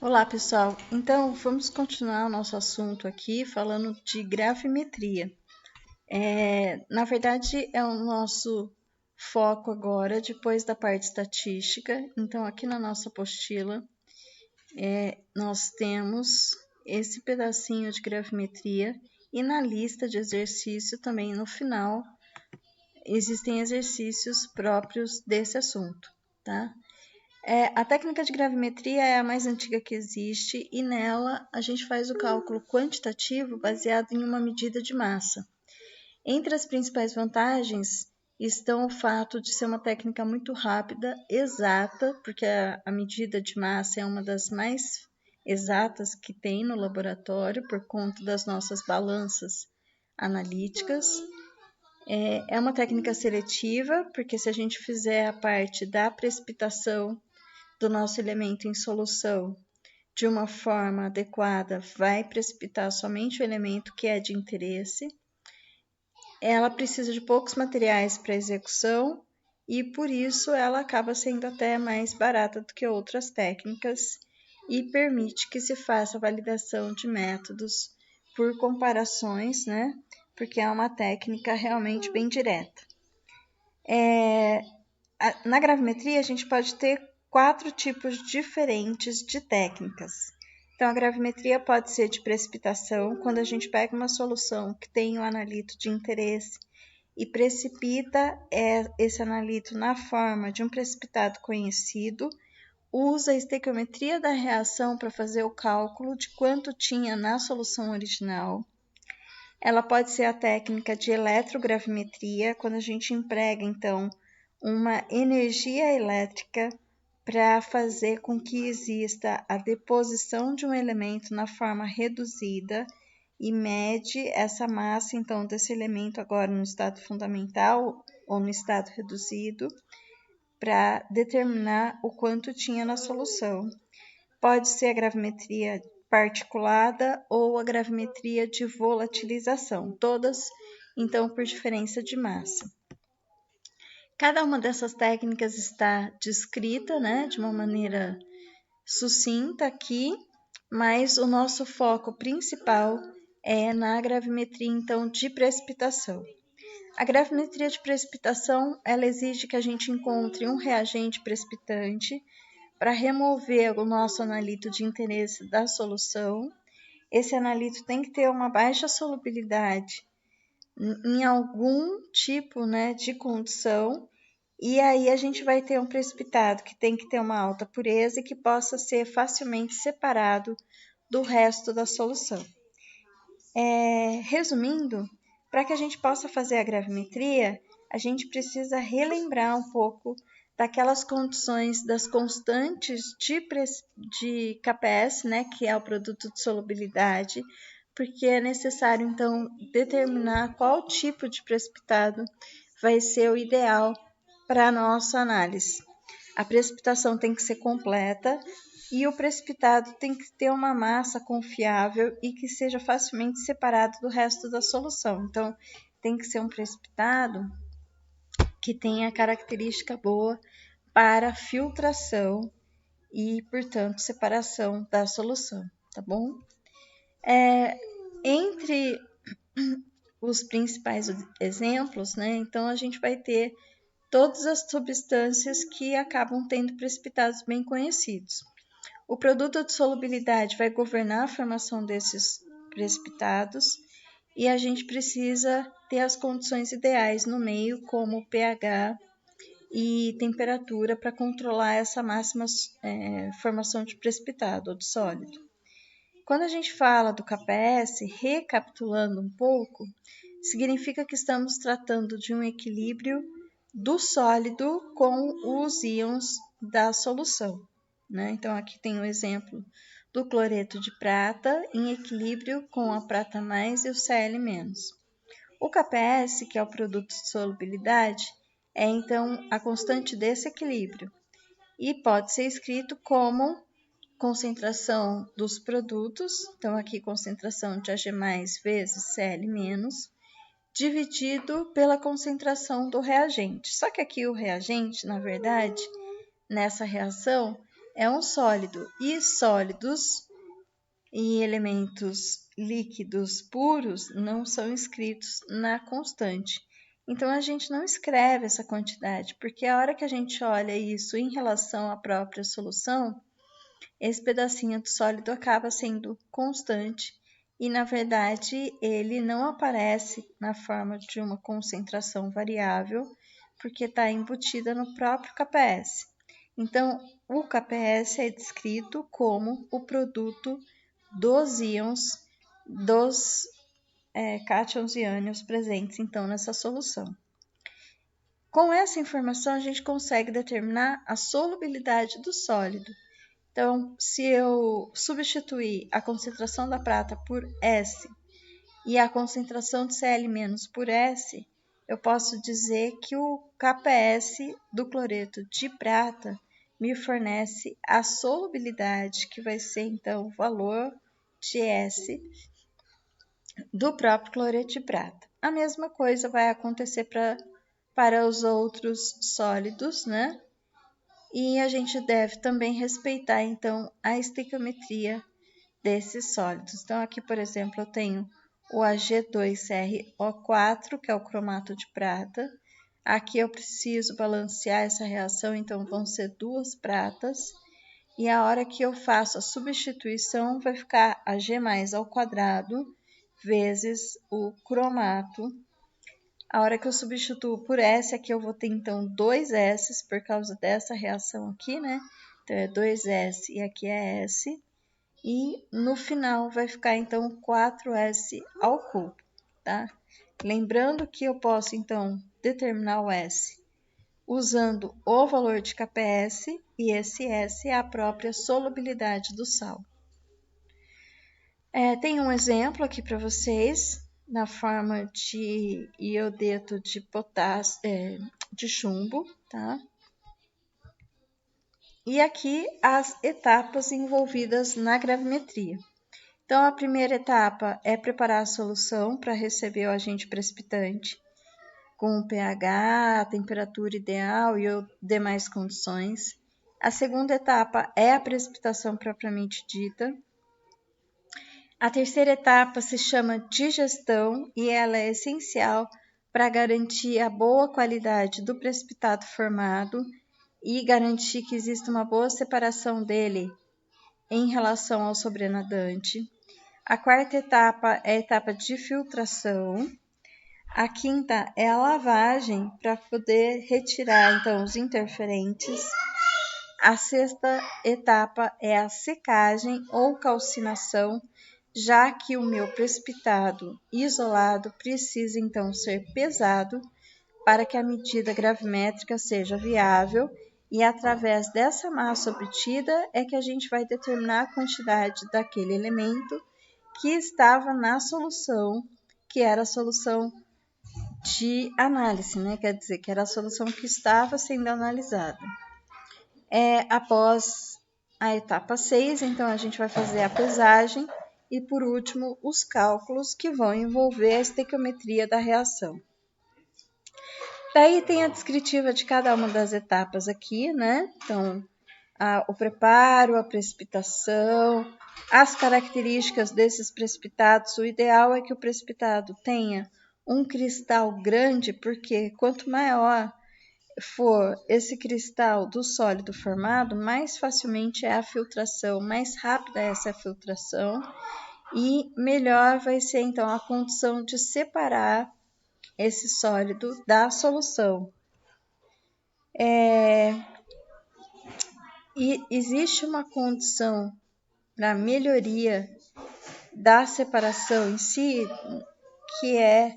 Olá, pessoal. Então, vamos continuar o nosso assunto aqui falando de gravimetria. Na verdade, é o nosso foco agora, depois da parte estatística. Então, aqui na nossa apostila, nós temos esse pedacinho de gravimetria e na lista de exercício também no final existem exercícios próprios desse assunto, tá? A técnica de gravimetria é a mais antiga que existe e nela a gente faz o cálculo quantitativo baseado em uma medida de massa. Entre as principais vantagens estão o fato de ser uma técnica muito rápida, exata, porque a medida de massa é uma das mais exatas que tem no laboratório por conta das nossas balanças analíticas. É uma técnica seletiva, porque se a gente fizer a parte da precipitação do nosso elemento em solução de uma forma adequada, vai precipitar somente o elemento que é de interesse. Ela precisa de poucos materiais para execução e por isso ela acaba sendo até mais barata do que outras técnicas e permite que se faça a validação de métodos por comparações, né? Porque é uma técnica realmente bem direta. Na gravimetria, a gente pode ter 4 tipos diferentes de técnicas. Então, a gravimetria pode ser de precipitação, quando a gente pega uma solução que tem um analito de interesse e precipita esse analito na forma de um precipitado conhecido, usa a estequiometria da reação para fazer o cálculo de quanto tinha na solução original. Ela pode ser a técnica de eletrogravimetria, quando a gente emprega, então, uma energia elétrica para fazer com que exista a deposição de um elemento na forma reduzida e mede essa massa, então, desse elemento agora no estado fundamental ou no estado reduzido, para determinar o quanto tinha na solução. Pode ser a gravimetria particulada ou a gravimetria de volatilização, todas, então, por diferença de massa. Cada uma dessas técnicas está descrita, né, de uma maneira sucinta aqui, mas o nosso foco principal é na gravimetria, então, de precipitação. A gravimetria de precipitação, ela exige que a gente encontre um reagente precipitante para remover o nosso analito de interesse da solução. Esse analito tem que ter uma baixa solubilidade em algum tipo, né, de condição, e aí a gente vai ter um precipitado que tem que ter uma alta pureza e que possa ser facilmente separado do resto da solução. Resumindo, para que a gente possa fazer a gravimetria, a gente precisa relembrar um pouco daquelas condições das constantes de KPS, né, que é o produto de solubilidade, porque é necessário, então, determinar qual tipo de precipitado vai ser o ideal para a nossa análise. A precipitação tem que ser completa e o precipitado tem que ter uma massa confiável e que seja facilmente separado do resto da solução. Então, tem que ser um precipitado que tenha característica boa para filtração e, portanto, separação da solução, tá bom? Entre os principais exemplos, né? Então, a gente vai ter todas as substâncias que acabam tendo precipitados bem conhecidos. O produto de solubilidade vai governar a formação desses precipitados e a gente precisa ter as condições ideais no meio, como pH e temperatura, para controlar essa máxima formação de precipitado ou de sólido. Quando a gente fala do KPS, recapitulando um pouco, significa que estamos tratando de um equilíbrio do sólido com os íons da solução, né? Então, aqui tem o exemplo do cloreto de prata em equilíbrio com a prata mais e o Cl-. O KPS, que é o produto de solubilidade, é então a constante desse equilíbrio e pode ser escrito como concentração dos produtos, então aqui concentração de Ag+ vezes Cl-, dividido pela concentração do reagente. Só que aqui o reagente, na verdade, nessa reação, é um sólido, e sólidos e elementos líquidos puros não são escritos na constante. Então, a gente não escreve essa quantidade, porque a hora que a gente olha isso em relação à própria solução, esse pedacinho do sólido acaba sendo constante e, na verdade, ele não aparece na forma de uma concentração variável, porque está embutida no próprio KPS. Então, o KPS é descrito como o produto dos íons, dos cátions e ânions presentes, então, nessa solução. Com essa informação, a gente consegue determinar a solubilidade do sólido. Então, se eu substituir a concentração da prata por S e a concentração de Cl- por S, eu posso dizer que o KPS do cloreto de prata me fornece a solubilidade, que vai ser, então, o valor de S do próprio cloreto de prata. A mesma coisa vai acontecer para os outros sólidos, né? E a gente deve também respeitar, então, a estequiometria desses sólidos. Então, aqui, por exemplo, eu tenho o Ag2RO4, que é o cromato de prata. Aqui eu preciso balancear essa reação, então vão ser 2 pratas. E a hora que eu faço a substituição, vai ficar Ag+² vezes o cromato. A hora que eu substituo por S, aqui eu vou ter então 2 S por causa dessa reação aqui, né? Então é 2S e aqui é S. E no final vai ficar então 4S ao cubo, tá? Lembrando que eu posso então determinar o S usando o valor de KPS e esse S é a própria solubilidade do sal. Tem um exemplo aqui para vocês na forma de iodeto de potássio, de chumbo, tá? E aqui as etapas envolvidas na gravimetria. Então, a primeira etapa é preparar a solução para receber o agente precipitante com o pH, a temperatura ideal e demais condições. A segunda etapa é a precipitação propriamente dita. A terceira etapa se chama digestão e ela é essencial para garantir a boa qualidade do precipitado formado e garantir que exista uma boa separação dele em relação ao sobrenadante. A quarta etapa é a etapa de filtração. A quinta é a lavagem para poder retirar então os interferentes. A sexta etapa é a secagem ou calcinação, já que o meu precipitado isolado precisa então ser pesado para que a medida gravimétrica seja viável e através dessa massa obtida é que a gente vai determinar a quantidade daquele elemento que estava na solução, que era a solução de análise, né? Quer dizer, que era a solução que estava sendo analisada. Após a etapa 6, então a gente vai fazer a pesagem e, por último, os cálculos que vão envolver a estequiometria da reação. Daí tem a descritiva de cada uma das etapas aqui, né? Então, o preparo, a precipitação, as características desses precipitados. O ideal é que o precipitado tenha um cristal grande, porque quanto maior for esse cristal do sólido formado, mais facilmente é a filtração, mais rápida é essa filtração e melhor vai ser então a condição de separar esse sólido da solução. E existe uma condição para melhoria da separação em si, que é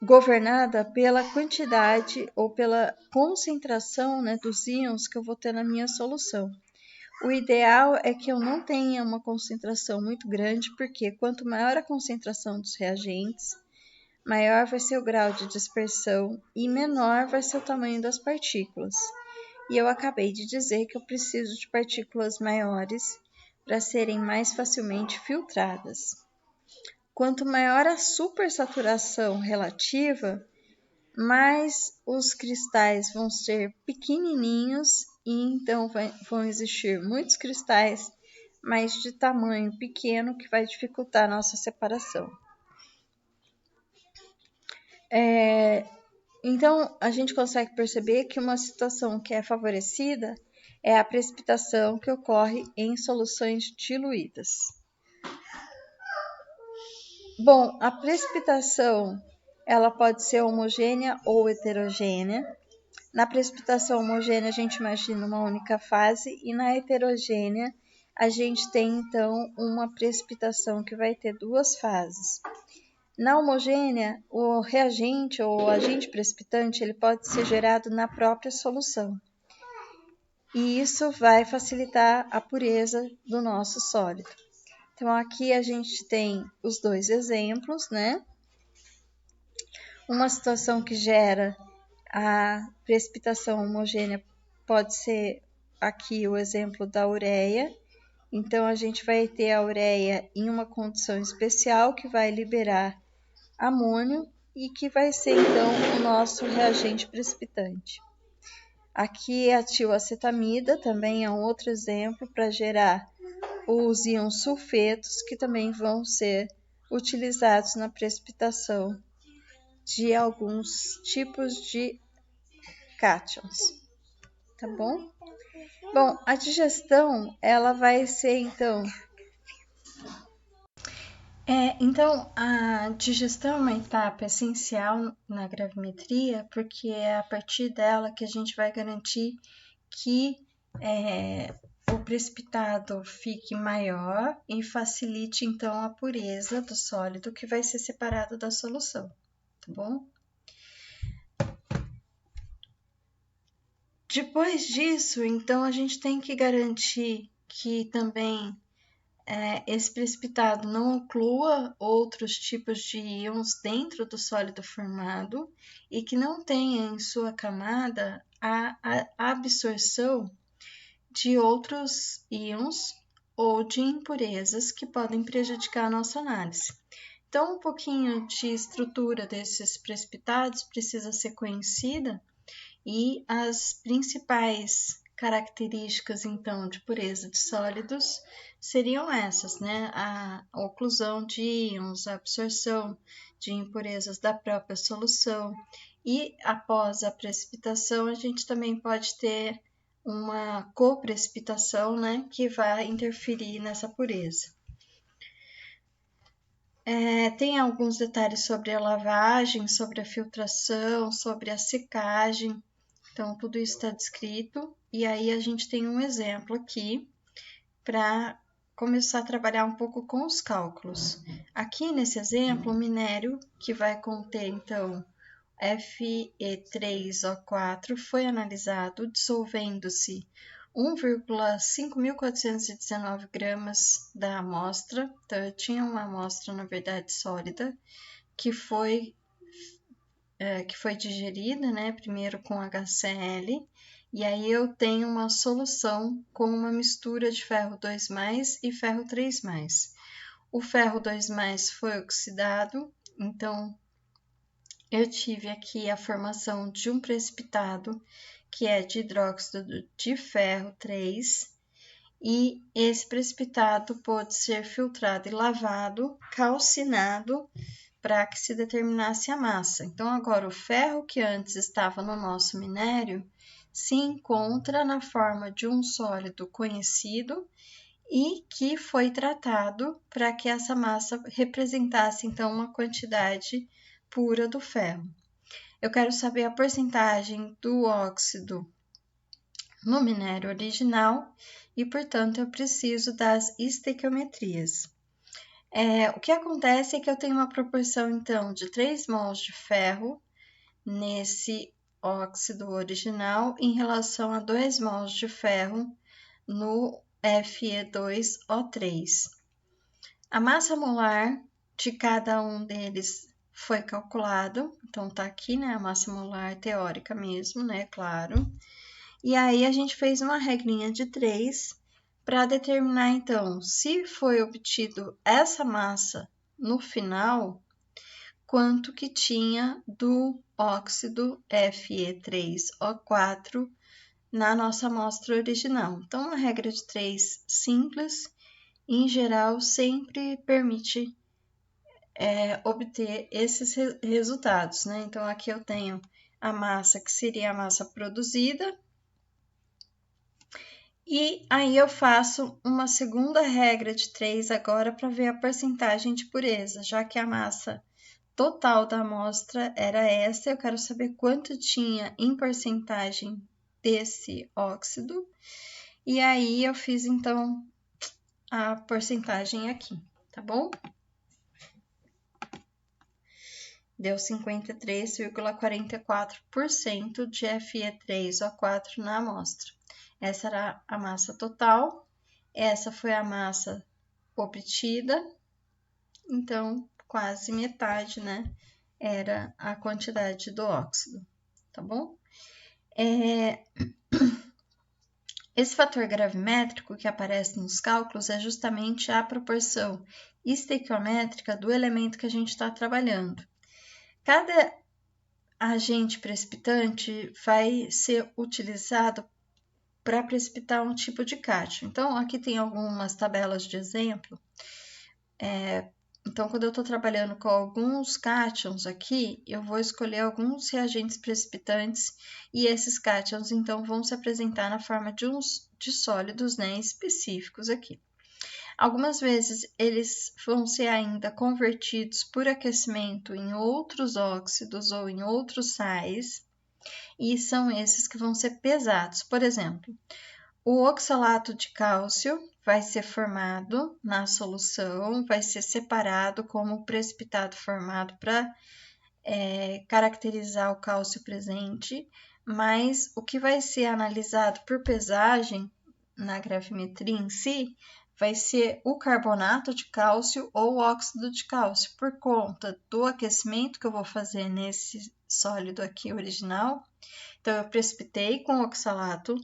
governada pela quantidade ou pela concentração, né, dos íons que eu vou ter na minha solução. O ideal é que eu não tenha uma concentração muito grande, porque quanto maior a concentração dos reagentes, maior vai ser o grau de dispersão e menor vai ser o tamanho das partículas. E eu acabei de dizer que eu preciso de partículas maiores para serem mais facilmente filtradas. Quanto maior a supersaturação relativa, mais os cristais vão ser pequenininhos e então vão existir muitos cristais, mas de tamanho pequeno, que vai dificultar a nossa separação. Então, a gente consegue perceber que uma situação que é favorecida é a precipitação que ocorre em soluções diluídas. Bom, a precipitação ela pode ser homogênea ou heterogênea. Na precipitação homogênea, a gente imagina uma única fase, e na heterogênea, a gente tem então uma precipitação que vai ter duas fases. Na homogênea, o reagente ou o agente precipitante ele pode ser gerado na própria solução. E isso vai facilitar a pureza do nosso sólido. Então, aqui a gente tem os dois exemplos, né? Uma situação que gera a precipitação homogênea pode ser aqui o exemplo da ureia. Então, a gente vai ter a ureia em uma condição especial que vai liberar amônio e que vai ser então o nosso reagente precipitante. Aqui a tioacetamida também é um outro exemplo para gerar os íons sulfetos, que também vão ser utilizados na precipitação de alguns tipos de cátions, tá bom? Bom, a digestão ela vai ser então a digestão é uma etapa essencial na gravimetria, porque é a partir dela que a gente vai garantir que o precipitado fique maior e facilite, então, a pureza do sólido que vai ser separado da solução, tá bom? Depois disso, então, a gente tem que garantir que também esse precipitado não oclua outros tipos de íons dentro do sólido formado e que não tenha em sua camada a absorção de outros íons ou de impurezas que podem prejudicar a nossa análise. Então, um pouquinho de estrutura desses precipitados precisa ser conhecida e as principais características, então, de pureza de sólidos seriam essas, né? A oclusão de íons, a absorção de impurezas da própria solução e, após a precipitação, a gente também pode ter uma coprecipitação, né? Que vai interferir nessa pureza. Tem alguns detalhes sobre a lavagem, sobre a filtração, sobre a secagem. Então, tudo isso está descrito, e aí a gente tem um exemplo aqui para começar a trabalhar um pouco com os cálculos. Aqui nesse exemplo, o minério, que vai conter, então, Fe3O4, foi analisado, dissolvendo-se 1,5419 gramas da amostra. Então, eu tinha uma amostra, na verdade, sólida, que foi digerida, né, primeiro com HCl, e aí eu tenho uma solução com uma mistura de ferro 2+, e ferro 3+. O ferro 2+ foi oxidado, então eu tive aqui a formação de um precipitado, que é de hidróxido de ferro 3, e esse precipitado pode ser filtrado e lavado, calcinado, para que se determinasse a massa. Então, agora o ferro que antes estava no nosso minério se encontra na forma de um sólido conhecido e que foi tratado para que essa massa representasse, então, uma quantidade pura do ferro. Eu quero saber a porcentagem do óxido no minério original e, portanto, eu preciso das estequiometrias. O que acontece é que eu tenho uma proporção, então, de 3 mols de ferro nesse óxido original em relação a 2 mols de ferro no Fe2O3. A massa molar de cada um deles foi calculado, então tá aqui, né, a massa molar teórica mesmo, né, claro. E aí a gente fez uma regrinha de 3 para determinar, então, se foi obtido essa massa no final, quanto que tinha do óxido Fe3O4 na nossa amostra original. Então, uma regra de 3 simples, em geral, sempre permite obter esses resultados, né? Então, aqui eu tenho a massa, que seria a massa produzida, e aí eu faço uma segunda regra de 3 agora para ver a porcentagem de pureza, já que a massa total da amostra era essa, eu quero saber quanto tinha em porcentagem desse óxido, e aí eu fiz então a porcentagem aqui, tá bom? Deu 53,44% de Fe3O4 na amostra. Essa era a massa total, essa foi a massa obtida, então quase metade, né? Era a quantidade do óxido, tá bom? Esse fator gravimétrico que aparece nos cálculos é justamente a proporção estequiométrica do elemento que a gente está trabalhando. Cada agente precipitante vai ser utilizado para precipitar um tipo de cátion. Então, aqui tem algumas tabelas de exemplo. Então, quando eu estou trabalhando com alguns cátions aqui, eu vou escolher alguns reagentes precipitantes e esses cátions, então, vão se apresentar na forma de sólidos, né, específicos aqui. Algumas vezes, eles vão ser ainda convertidos por aquecimento em outros óxidos ou em outros sais, e são esses que vão ser pesados. Por exemplo, o oxalato de cálcio vai ser formado na solução, vai ser separado como precipitado formado para caracterizar o cálcio presente, mas o que vai ser analisado por pesagem na gravimetria em si vai ser o carbonato de cálcio ou o óxido de cálcio, por conta do aquecimento que eu vou fazer nesse sólido aqui original. Então, eu precipitei com oxalato,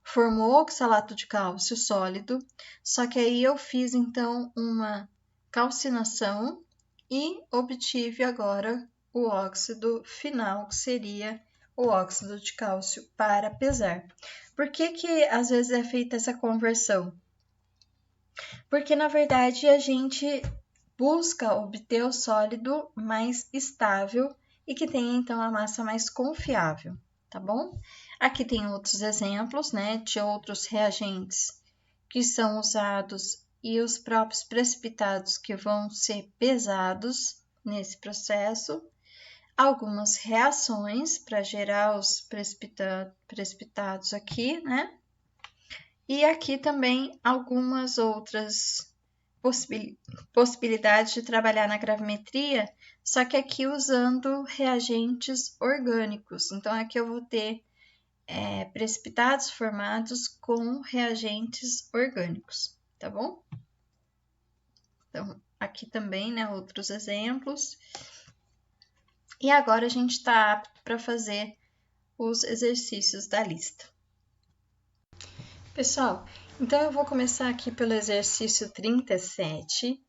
formou oxalato de cálcio sólido, só que aí eu fiz, então, uma calcinação e obtive agora o óxido final, que seria o óxido de cálcio para pesar. Por que às vezes é feita essa conversão? Porque, na verdade, a gente busca obter o sólido mais estável e que tenha, então, a massa mais confiável, tá bom? Aqui tem outros exemplos, né, de outros reagentes que são usados e os próprios precipitados que vão ser pesados nesse processo. Algumas reações para gerar os precipitados aqui, né? E aqui também algumas outras possibilidades de trabalhar na gravimetria, só que aqui usando reagentes orgânicos. Então, aqui eu vou ter precipitados formados com reagentes orgânicos, tá bom? Então, aqui também, né, outros exemplos. E agora a gente está apto para fazer os exercícios da lista. Pessoal, então eu vou começar aqui pelo exercício 37,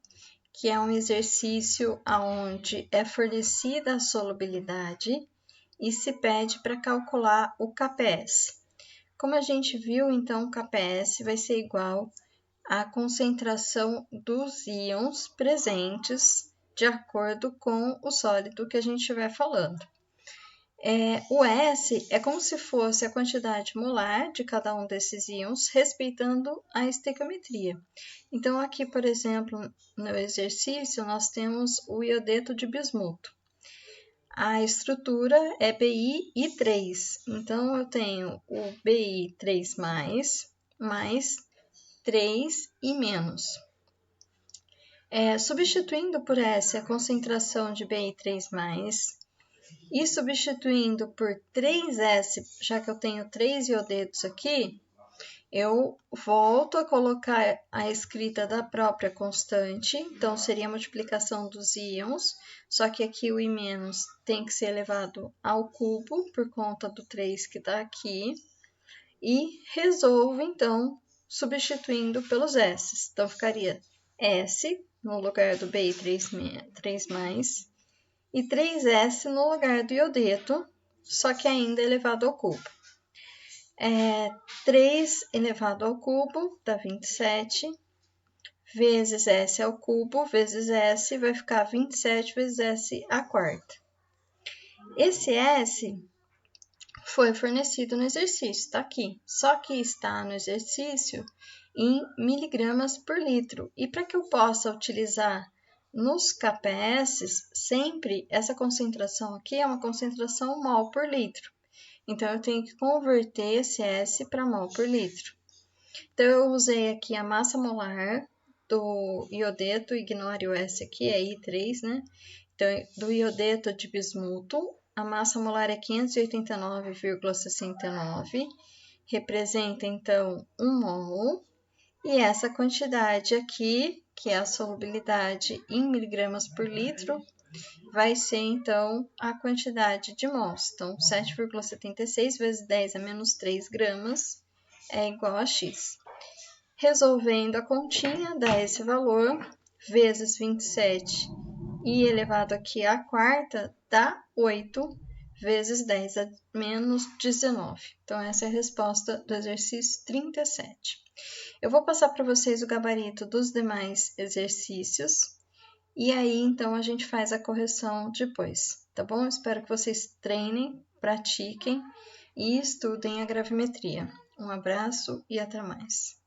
que é um exercício onde é fornecida a solubilidade e se pede para calcular o KPS. Como a gente viu, então, o KPS vai ser igual à concentração dos íons presentes de acordo com o sólido que a gente estiver falando. O S é como se fosse a quantidade molar de cada um desses íons, respeitando a estequiometria. Então, aqui, por exemplo, no exercício, nós temos o iodeto de bismuto. A estrutura é BI3, então eu tenho o BI3+, mais 3 e menos. Substituindo por S a concentração de BI3+, e substituindo por 3S, já que eu tenho 3 iodetos aqui, eu volto a colocar a escrita da própria constante, então seria a multiplicação dos íons, só que aqui o I- tem que ser elevado ao cubo, por conta do 3 que está aqui, e resolvo, então, substituindo pelos S. Então, ficaria S no lugar do BI3+, e 3S no lugar do iodeto, só que ainda elevado ao cubo. 3 elevado ao cubo dá 27, vezes S ao cubo, vezes S, vai ficar 27 vezes S à quarta. Esse S foi fornecido no exercício, está aqui. Só que está no exercício em miligramas por litro. E para que eu possa utilizar nos KPS, sempre essa concentração aqui é uma concentração mol por litro. Então, eu tenho que converter esse S para mol por litro. Então, eu usei aqui a massa molar do iodeto, ignore o S aqui, é I3, né? Então, do iodeto de bismuto, a massa molar é 589,69, representa, então, 1 mol. E essa quantidade aqui, que é a solubilidade em miligramas por litro, vai ser, então, a quantidade de mols. Então, 7,76 vezes 10 a menos 3 gramas é igual a X. Resolvendo a continha, dá esse valor, vezes 27 e elevado aqui à quarta, dá 8 vezes 10 a menos 19. Então, essa é a resposta do exercício 37. Eu vou passar para vocês o gabarito dos demais exercícios. E aí, então, a gente faz a correção depois, tá bom? Espero que vocês treinem, pratiquem e estudem a gravimetria. Um abraço e até mais.